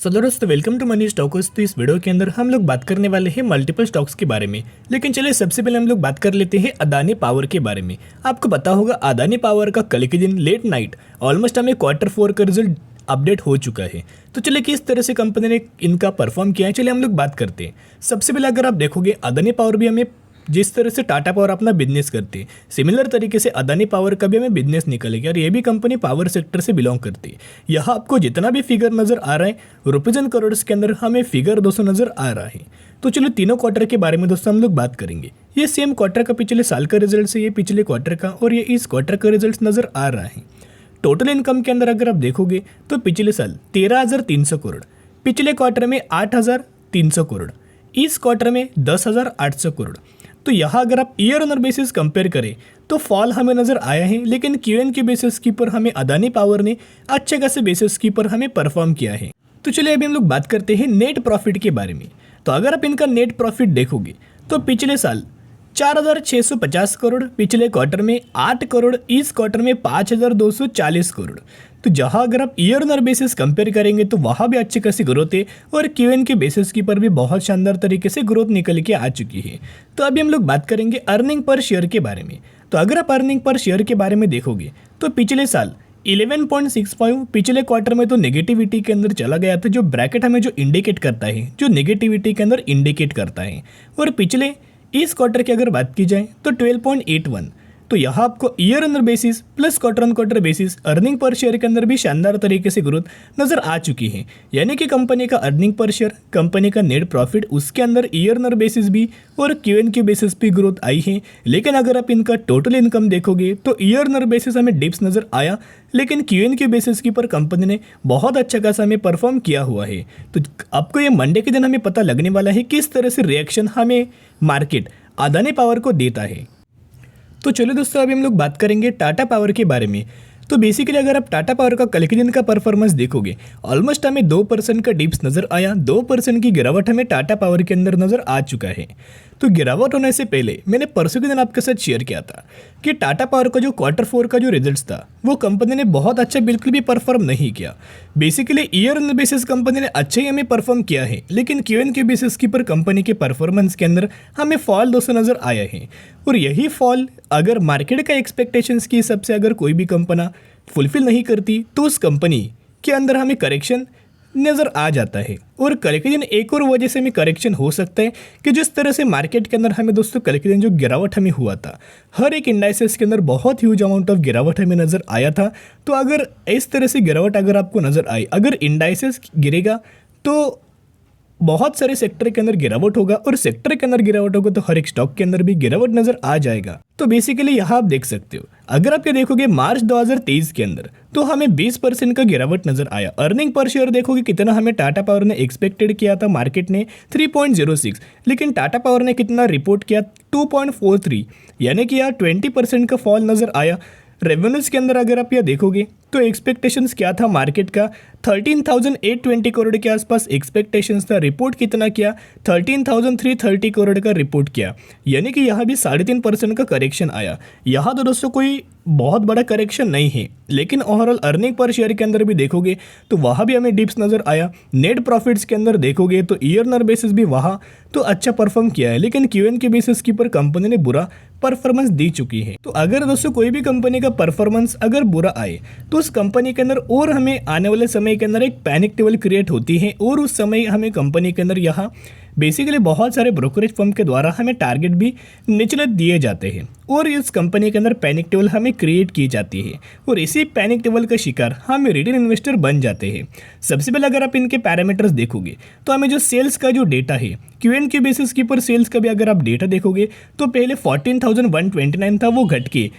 दोस्तों welcome to money stocks. तो इस वीडियो के अंदर हम लोग बात करने वाले हैं मल्टीपल स्टॉक्स के बारे में। लेकिन चलिए सबसे पहले हम लोग बात कर लेते हैं अदानी पावर के बारे में। आपको पता होगा अदानी पावर का कल के दिन लेट नाइट ऑलमोस्ट हमें Q4 का रिजल्ट अपडेट हो चुका है। तो चलिए किस तरह से कंपनी ने इनका परफॉर्म किया है, चलिए हम लोग बात करते हैं। सबसे पहले अगर आप देखोगे अदानी पावर भी हमें जिस तरह से टाटा पावर अपना बिजनेस करती है, सिमिलर तरीके से अदानी पावर का भी हमें बिजनेस निकलेगा और ये भी कंपनी पावर सेक्टर से बिलोंग करती है। यहाँ आपको जितना भी फिगर नजर आ रहा है रुपीज एंड करोड़ के अंदर हमें फिगर 200 नजर आ रहा है। तो चलो तीनों क्वार्टर के बारे में दोस्तों हम लोग बात करेंगे। ये सेम क्वार्टर का पिछले साल का रिजल्ट है, ये पिछले क्वार्टर का और ये इस क्वार्टर का रिजल्ट नजर आ रहा है। टोटल इनकम के अंदर अगर आप देखोगे तो पिछले साल 13,300 करोड़, पिछले क्वार्टर में 8,300 करोड़, इस क्वार्टर में 10,800 करोड़। तो यहाँ अगर आप ईयर ऑन बेसिस कंपेयर करें तो फॉल हमें नजर आया है, लेकिन क्यूएन के बेसिस की पर हमें अदानी पावर ने अच्छे खासे बेसिस की पर हमें परफॉर्म किया है। तो चलिए अभी हम लोग बात करते हैं नेट प्रॉफिट के बारे में। तो अगर आप इनका नेट प्रॉफिट देखोगे तो पिछले साल 4,650 करोड़, पिछले क्वार्टर में 8 करोड़, इस क्वार्टर में 5,240 करोड़। तो जहां अगर आप ईयर ऑन बेसिस कंपेयर करेंगे तो वहां भी अच्छी खासी ग्रोथ है और क्यूएन के बेसिस की पर भी बहुत शानदार तरीके से ग्रोथ निकल के आ चुकी है। तो अभी हम लोग बात करेंगे अर्निंग पर शेयर के बारे में। तो अगर आप अर्निंग पर शेयर के बारे में देखोगे तो पिछले साल 11.65, पिछले क्वार्टर में तो नेगेटिविटी के अंदर चला गया था, जो ब्रैकेट हमें जो इंडिकेट करता है, जो नेगेटिविटी के अंदर इंडिकेट करता है। और पिछले इस क्वार्टर की अगर बात की जाए तो 12.81। तो यहाँ आपको year on basis plus quarter on quarter basis earning per share के अंदर भी शानदार तरीके से ग्रोथ नजर आ चुकी है। यानी कि कंपनी का अर्निंग पर शेयर, कंपनी का नेट प्रॉफिट, उसके अंदर ईयर ऑन बेसिस भी और क्यूएन के बेसिस भी ग्रोथ आई है। लेकिन अगर आप इनका टोटल इनकम देखोगे तो ईयर ऑन बेसिस हमें डिप्स नजर आया, लेकिन क्यूएन के बेसिस की पर कंपनी ने बहुत अच्छा खासा हमें परफॉर्म किया हुआ है। तो आपको ये मंडे के दिन हमें पता लगने वाला है किस तरह से रिएक्शन हमें मार्केट अदानी पावर को देता है। तो चलो दोस्तों अभी हम लोग बात करेंगे टाटा पावर के बारे में। तो बेसिकली अगर आप टाटा पावर का कल के दिन का परफॉर्मेंस देखोगे ऑलमोस्ट हमें 2% का डिप्स नजर आया, 2% की गिरावट हमें टाटा पावर के अंदर नजर आ चुका है। तो गिरावट होने से पहले मैंने परसों के दिन आपके साथ शेयर किया था कि टाटा पावर का जो Q4 का जो रिजल्ट था वो कंपनी ने बहुत अच्छा बिल्कुल भी परफॉर्म नहीं किया। Basically year on basis company ने अच्छा ही हमें परफॉर्म किया है, लेकिन क्यूएन के बेसिस की पर कंपनी के परफॉर्मेंस के अंदर हमें फॉल 200 नजर आया है। और यही फॉल अगर मार्केट का एक्सपेक्टेशंस के हिसाब से अगर कोई भी कंपनी फुलफिल नहीं करती तो उस कंपनी के अंदर हमें करेक्शन नज़र आ जाता है। और कल के दिन एक और वजह से हमें करेक्शन हो सकता है कि जिस तरह से मार्केट के अंदर हमें दोस्तों कल के दिन जो गिरावट हमें हुआ था, हर एक इंडाइसेस के अंदर बहुत ह्यूज अमाउंट ऑफ गिरावट हमें नज़र आया था। तो अगर इस तरह से गिरावट अगर आपको नज़र आई, अगर इंडाइसेस गिरेगा तो बहुत सारे सेक्टर के अंदर गिरावट होगा, और सेक्टर के अंदर गिरावट होगा तो हर एक स्टॉक के अंदर भी गिरावट नजर आ जाएगा। तो बेसिकली यहाँ आप देख सकते हो अगर आप ये देखोगे मार्च 2023 के अंदर तो हमें 20% का गिरावट नजर आया। अर्निंग पर शेयर देखोगे कितना हमें टाटा पावर ने एक्सपेक्टेड किया था, मार्केट ने 3.06, लेकिन टाटा पावर ने कितना रिपोर्ट किया 2.43, यानी कि यहाँ 20% का फॉल नजर आया। रेवेन्यूज के अंदर अगर आप यह देखोगे तो एक्सपेक्टेशंस क्या था मार्केट का, 13,820 करोड़ के आसपास एक्सपेक्टेशंस था, रिपोर्ट कितना किया 13,330 करोड़ का रिपोर्ट किया, यानी कि यहाँ भी 3.5% का करेक्शन आया। यहाँ तो दोस्तों कोई बहुत बड़ा करेक्शन नहीं है, लेकिन ओवरऑल अर्निंग पर शेयर के अंदर भी देखोगे तो वहाँ भी हमें डिप्स नज़र आया। नेट प्रॉफिट्स के अंदर देखोगे तो ईयर ऑन बेसिस भी वहाँ तो अच्छा परफॉर्म किया है, लेकिन क्यूएन के बेसिस की पर कंपनी ने बुरा परफॉर्मेंस दी चुकी है। तो अगर दोस्तों कोई भी कंपनी का परफॉर्मेंस अगर बुरा आए तो उस कंपनी के अंदर और हमें आने वाले समय के अंदर एक पैनिक लेवल क्रिएट होती है, और उस समय हमें कंपनी के अंदर यहाँ बेसिकली बहुत सारे ब्रोकरेज फर्म के द्वारा हमें टारगेट भी निचले दिए जाते हैं, और इस कंपनी के अंदर पैनिक टेबल हमें क्रिएट की जाती है, और इसी पैनिक टेबल का शिकार हम रिटेल इन्वेस्टर बन जाते हैं। सबसे पहले अगर आप इनके पैरामीटर्स देखोगे तो हमें जो सेल्स का जो डेटा है क्यूएन के बेसिस के पर सेल्स का भी अगर आप डेटा देखोगे तो पहले 14,129 था, वो घट के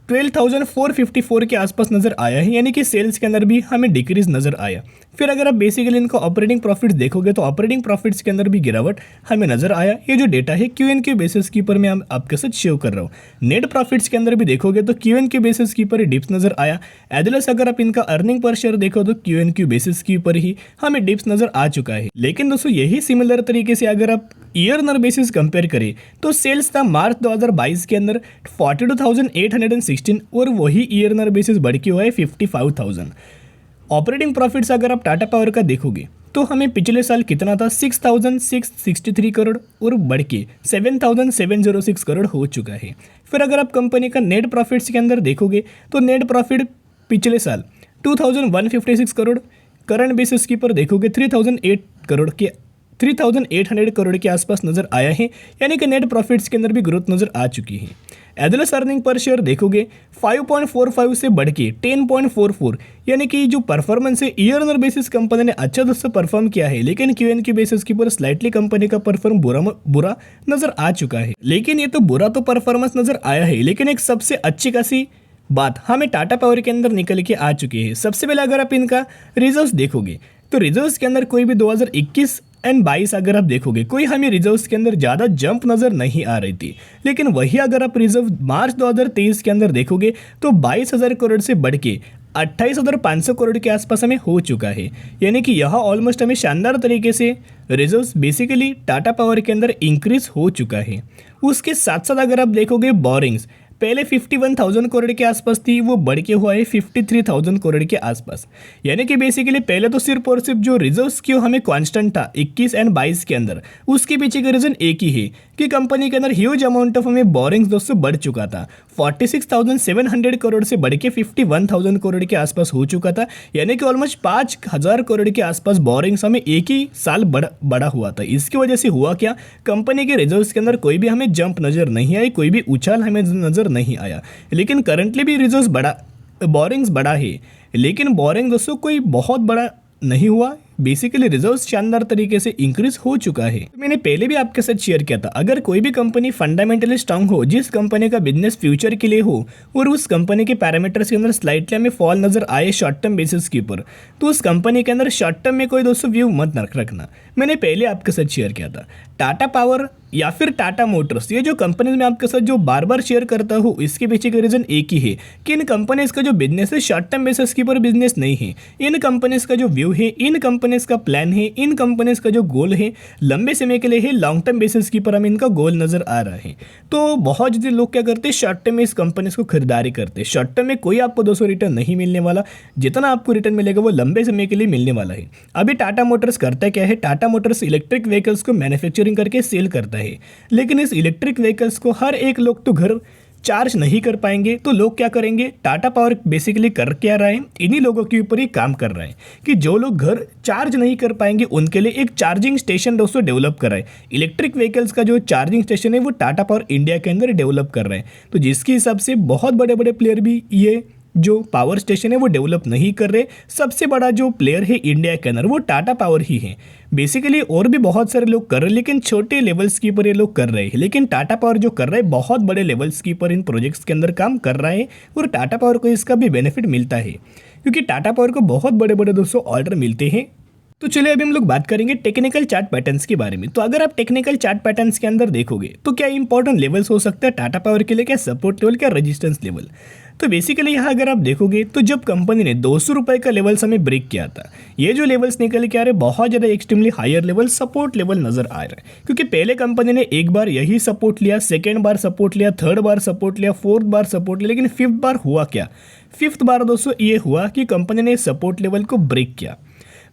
12,454 के आसपास नजर आया है, यानी कि सेल्स के अंदर भी हमें डिक्रीज नजर आया। फिर अगर आप बेसिकली इनका ऑपरेटिंग प्रॉफिट्स देखोगे तो ऑपरेटिंग प्रॉफिट्स के अंदर भी गिरावट हमें नजर आया। ये जो डेटा है क्यूएन के बेसिस की पर मैं आपके साथ शेयर कर रहा हूँ। नेट प्रॉफिट्स के अंदर भी देखोगे तो क्यूएन के बेसिस की पर डिप्स नजर आया। एदलस अगर आप इनका अर्निंग पर शेयर देखो तो क्यूएन के बेसिस की पर ही हमें डिप्स नजर आ चुका है। लेकिन दोस्तों यही सिमिलर तरीके से अगर आप ईयर ऑन बेसिस कंपेयर करें तो सेल्स था मार्च 2022 के अंदर 42,816, और वही ईयर ऑन बेसिस बढ़ के हुआ है 55,000। ऑपरेटिंग प्रॉफिट्स अगर आप टाटा पावर का देखोगे तो हमें पिछले साल कितना था 6,663 करोड़ और बढ़ के 7,706 करोड़ हो चुका है। फिर अगर आप कंपनी का नेट प्रॉफिट्स के अंदर देखोगे तो नेट प्रॉफिट पिछले साल 2,156 करोड़, करंट बेसिस की पर देखोगे 3,800 करोड़ के आसपास नजर आया है, यानी कि नेट प्रॉफिट्स के अंदर भी ग्रोथ नजर आ चुकी है। एवरेज अर्निंग पर शेयर देखोगे 5.45 से बढ़ के 10.44, यानी कि जो परफॉर्मेंस है ईयर ऑन बेसिस कंपनी ने अच्छा दोस्तों परफॉर्म किया है, लेकिन क्यूएन बेसिस की पर स्लाइटली कंपनी का परफॉर्म बुरा नजर आ चुका है। लेकिन ये तो बुरा तो परफॉर्मेंस नजर आया है, लेकिन एक सबसे अच्छी खासी बात हमें टाटा पावर के अंदर निकल के आ चुकी है। सबसे पहले अगर आप इनका रिजर्व्स देखोगे तो रिजर्व्स के अंदर कोई भी 2021 एंड 22 अगर आप देखोगे कोई हमें रिजर्व्स के अंदर ज़्यादा जंप नज़र नहीं आ रही थी, लेकिन वही अगर आप रिजर्व मार्च 2023 के अंदर देखोगे तो 22,000 करोड़ से बढ़ के 28,500 करोड़ के आसपास हमें हो चुका है, यानी कि यह ऑलमोस्ट हमें शानदार तरीके से रिजर्व्स बेसिकली टाटा पावर के अंदर इंक्रीज हो चुका है। उसके साथ साथ अगर आप देखोगे बोरिंग्स पहले 51,000 करोड़ के आसपास थी, वो बढ़ के हुआ है 53,000 करोड़ के आसपास, यानी कि बेसिकली पहले तो सिर्फ और सिर्फ जो रिजर्व्स की हमें कांस्टेंट था 21 एंड 22 के अंदर, उसके पीछे का रीजन एक ही है कि कंपनी के अंदर ह्यूज अमाउंट ऑफ हमें बोरिंग्स दोस्तों बढ़ चुका था। 46,700 करोड़ से बढ़ के 51,000 करोड़ के आसपास हो चुका था, यानी कि ऑलमोस्ट 5,000 करोड़ के आसपास बोरिंग्स हमें एक ही साल बढ़ा हुआ था। इसकी वजह से हुआ क्या, कंपनी के रिजर्व्स के अंदर कोई भी हमें जंप नजर नहीं आई, कोई भी उछाल हमें नजर नहीं आया। लेकिन करंटली भी रिजर्व्स बोरिंग्स बढ़ा है, लेकिन बोरिंग दोस्तों कोई बहुत बड़ा नहीं हुआ। बेसिकली रिजर्व्स शानदार तरीके से इंक्रीज हो चुका है। तो मैंने पहले भी आपके साथ शेयर किया था, अगर कोई भी कंपनी फंडामेंटली स्ट्रांग हो, जिस कंपनी का बिजनेस फ्यूचर के लिए हो और उस कंपनी के पैरामीटर्स के अंदर स्लाइटली हमें फॉल नजर आए शॉर्ट टर्म बेसिस के ऊपर, तो उस कंपनी के अंदर शॉर्ट टर्म में कोई दोस्तों व्यू मत रखना। मैंने पहले आपके साथ शेयर किया था टाटा पावर या फिर टाटा मोटर्स, ये जो कंपनीज में आपके साथ जो बार बार शेयर करता हूँ, इसके पीछे का रीजन एक ही है कि इन कंपनीज का जो बिजनेस है शॉर्ट टर्म बेसिस के ऊपर बिजनेस नहीं है। इन कंपनीज का जो व्यू है, इन कंपनीज का प्लान है, इन कंपनीज का जो गोल है लंबे समय के लिए है, लॉन्ग टर्म बेसिस के ऊपर हमें इनका गोल नजर आ रहा है। तो बहुत ज़्यादा लोग क्या करते हैं, शॉर्ट टर्म में इस कंपनीज को खरीदारी करते हैं। शॉर्ट टर्म में कोई आपको 200 रिटर्न नहीं मिलने वाला, जितना आपको रिटर्न मिलेगा वो लंबे समय के लिए मिलने वाला है। अभी टाटा मोटर्स करता क्या है, टाटा मोटर्स इलेक्ट्रिक व्हीकल्स को मैन्युफैक्चरिंग करके सेल करता है, लेकिन इस इलेक्ट्रिक व्हीकल्स को हर एक लोग तो घर चार्ज नहीं कर पाएंगे, तो लोग क्या करेंगे, टाटा पावर बेसिकली कर क्या रहा है, इन्हीं लोगों के ऊपर ही काम कर रहा है कि जो लोग घर चार्ज नहीं कर पाएंगे उनके लिए एक चार्जिंग स्टेशन दोस्तों डेवलप कर रहा है। इलेक्ट्रिक व्हीकल्स का जो चार्जिंग स्टेशन है वो टाटा पावर इंडिया के अंदर डेवलप कर रहे हैं। तो जिसके हिसाब से बहुत बड़े बड़े प्लेयर भी ये जो पावर स्टेशन है वो डेवलप नहीं कर रहे। सबसे बड़ा जो प्लेयर है इंडिया के अंदर वो टाटा पावर ही है। बेसिकली और भी बहुत सारे लोग कर रहे हैं, लेकिन छोटे लेवल्स के ऊपर ये लोग कर रहे हैं, लेकिन टाटा पावर जो कर रहा है बहुत बड़े लेवल्स के ऊपर इन प्रोजेक्ट्स के अंदर काम कर रहा है और टाटा पावर को इसका भी बेनिफिट मिलता है, क्योंकि टाटा पावर को बहुत बड़े बड़े दोस्तों ऑर्डर मिलते हैं। तो चलिए अभी हम लोग बात करेंगे टेक्निकल चार्ट पैटर्न्स के बारे में। तो अगर आप टेक्निकल चार्ट पैटर्न्स के अंदर देखोगे तो क्या इंपॉर्टेंट लेवल्स हो सकते हैं टाटा पावर के लिए, क्या सपोर्ट लेवल, क्या रेजिस्टेंस लेवल। तो बेसिकली यहाँ अगर आप देखोगे तो जब कंपनी ने 200 रुपये का लेवल्स हमें ब्रेक किया था, ये जो लेवल्स निकल के आ रहे बहुत ज़्यादा extremely higher level support level नजर आ रहा है, क्योंकि पहले कंपनी ने एक बार यही सपोर्ट लिया, सेकेंड बार सपोर्ट लिया, थर्ड बार सपोर्ट लिया, फोर्थ बार सपोर्ट लिया, लेकिन फिफ्थ बार हुआ क्या, फिफ्थ बार दोस्तों ये हुआ कि कंपनी ने सपोर्ट लेवल को ब्रेक किया।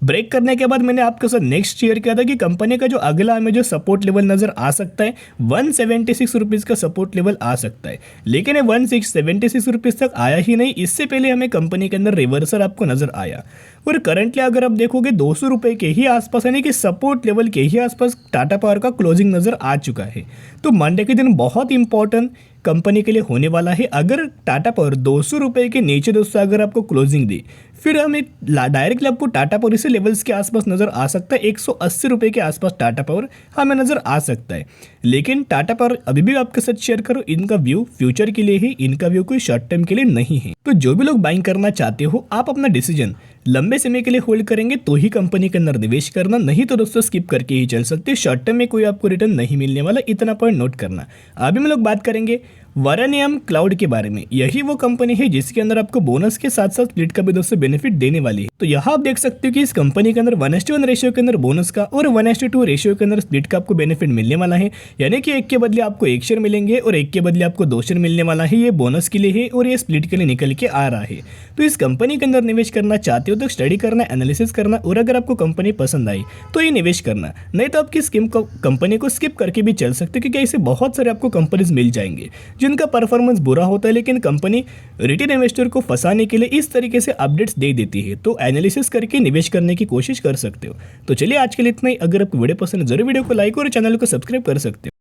ब्रेक करने के बाद मैंने आपके साथ नेक्स्ट शेयर किया था कि कंपनी का जो अगला हमें जो सपोर्ट लेवल नजर आ सकता है 176 रुपीज़ का सपोर्ट लेवल आ सकता है, लेकिन ये 176 रुपीज़ तक आया ही नहीं। इससे पहले हमें कंपनी के अंदर रिवर्सल आपको नजर आया और करंटली अगर आप देखोगे 200 रुपये के ही आसपास, यानी कि सपोर्ट लेवल के ही आसपास टाटा पावर का क्लोजिंग नजर आ चुका है। तो मंडे के दिन बहुत इंपॉर्टेंट कंपनी के लिए होने वाला है। अगर टाटा पावर 200 रुपये के नीचे दोस्तों अगर आपको क्लोजिंग दी, फिर हमें डायरेक्टली आपको टाटा पावर इसे लेवल्स के आसपास नजर आ सकता है, 180 रुपये के आसपास टाटा पावर हमें नजर आ सकता है। लेकिन टाटा पावर अभी भी आपके साथ शेयर करो, इनका व्यू फ्यूचर के लिए ही, इनका व्यू कोई शॉर्ट टर्म के लिए नहीं है। तो जो भी लोग बाइंग करना चाहते हो, आप अपना डिसीजन लंबे समय के लिए होल्ड करेंगे तो ही कंपनी के अंदर निवेश करना, नहीं तो दोस्तों स्किप करके ही चल सकते। शॉर्ट टर्म में कोई आपको रिटर्न नहीं मिलने वाला, इतना पॉइंट नोट करना। अभी हम लोग बात करेंगे वारानियम क्लाउड के बारे में। यही वो कंपनी है जिसके अंदर आपको बोनस के साथ साथ स्प्लिट का भी दोस्तों बेनिफिट देने वाली है। तो यहाँ आप देख सकते हो कि इस कंपनी के अंदर 1:1 रेशियो के अंदर बोनस का और 1:2 रेशियो के अंदर स्प्लिट का आपको बेनिफिट मिलने वाला है। यानी कि एक के बदले आपको 1 शेयर मिलेंगे और एक के बदले आपको 2 शेयर मिलने वाला है। ये बोनस के लिए है और ये स्प्लिट के लिए निकल के आ रहा है। तो इस कंपनी के अंदर निवेश करना चाहते हो तो स्टडी करना, एनालिसिस करना और अगर आपको कंपनी पसंद आई तो ये निवेश करना, नहीं तो आपकी कंपनी को स्किप करके भी चल सकते हो, क्योंकि ऐसे बहुत सारे आपको कंपनीज मिल जाएंगे जिनका परफॉर्मेंस बुरा होता है, लेकिन कंपनी रिटेल इन्वेस्टर को फंसाने के लिए इस तरीके से अपडेट्स दे देती है। तो एनालिसिस करके निवेश करने की कोशिश कर सकते हो। तो चलिए आज के लिए इतना ही। अगर आपको वीडियो पसंद है जरूर वीडियो को लाइक और चैनल को सब्सक्राइब कर सकते हो।